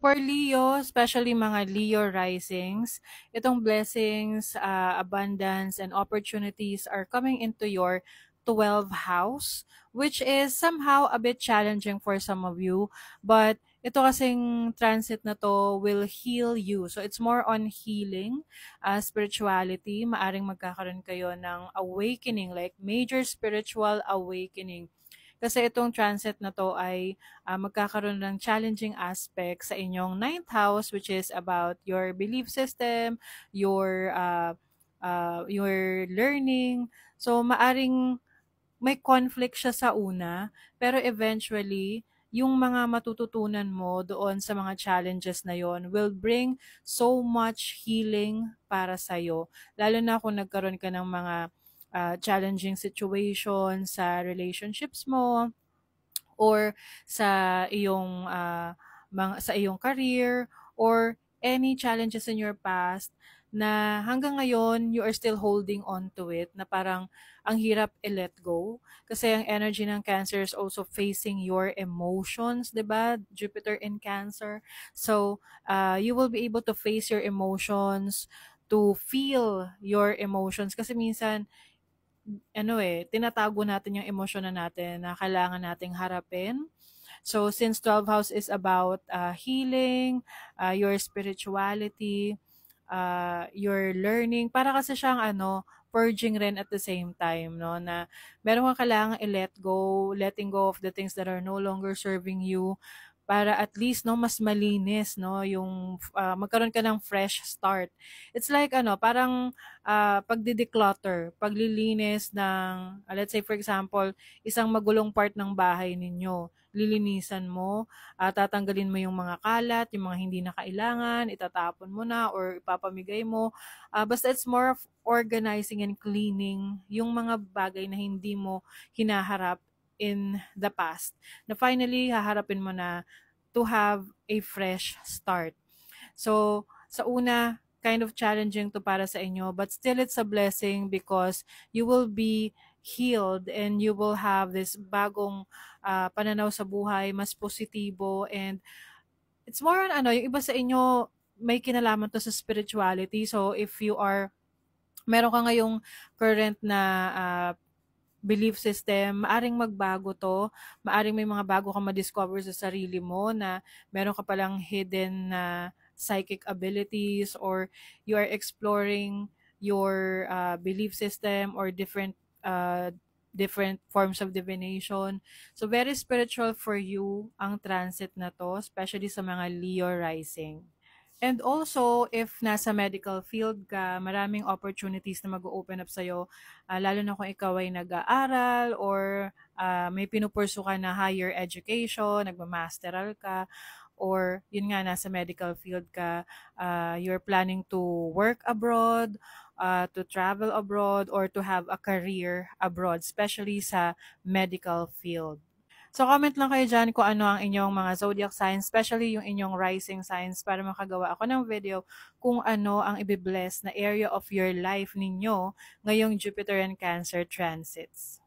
For Leo, especially mga Leo risings, itong blessings, abundance, and opportunities are coming into your 12th house, which is somehow a bit challenging for some of you. But ito kasing transit na to will heal you. So it's more on healing, spirituality. Maaring magkakaroon kayo ng awakening, like major spiritual awakening. Kasi itong transit na to ay magkakaroon ng challenging aspect sa inyong ninth house, which is about your belief system, your learning. So maaring may conflict siya sa una, pero eventually yung mga matututunan mo doon sa mga challenges na yon will bring so much healing para sa'yo. Lalo na kung nagkaroon ka ng mga challenging situation sa relationships mo, or sa iyong sa iyong career, or any challenges in your past na hanggang ngayon you are still holding on to it, na parang ang hirap i-let go kasi ang energy ng Cancer is also facing your emotions, 'di ba? Jupiter in Cancer. So, you will be able to face your emotions, to feel your emotions kasi minsan tinatago natin yung emosyon na natin na kailangan nating harapin. So, since 12th house is about healing, your spirituality, your learning, para kasi siyang purging rin at the same time, no? Na meron kang kailangan i-let go, letting go of the things that are no longer serving you, para at least no mas malinis no yung magkaroon ka ng fresh start. It's like parang pagdi-declutter, paglilinis ng let's say for example, isang magulong part ng bahay ninyo. Lilinisan mo, tatanggalin mo yung mga kalat, yung mga hindi na kailangan, itatapon mo na or ipapamigay mo. Basta it's more of organizing and cleaning yung mga bagay na hindi mo hinaharap in the past, na finally haharapin mo na to have a fresh start. So, sa una, kind of challenging to para sa inyo, but still it's a blessing because you will be healed and you will have this bagong pananaw sa buhay, mas positibo, and it's more on yung iba sa inyo may kinalaman to sa spirituality. So, if you are meron ka ngayong current na belief system, maaring magbago to, maaring may mga bago kang ma-discover sa sarili mo na meron ka palang hidden na psychic abilities, or you are exploring your belief system or different forms of divination. So very spiritual for you ang transit na to, especially sa mga Leo rising. And also, if nasa medical field ka, maraming opportunities na mag-open up sa'yo, lalo na kung ikaw ay nag-aaral or may pinupursu ka na higher education, nagmamasteral ka, or yun nga, nasa medical field ka, you're planning to work abroad, to travel abroad, or to have a career abroad, especially sa medical field. So comment lang kayo dyan kung ano ang inyong mga zodiac signs, especially yung inyong rising signs, para makagawa ako ng video kung ano ang ibibless na area of your life ninyo ngayong Jupiter and Cancer transits.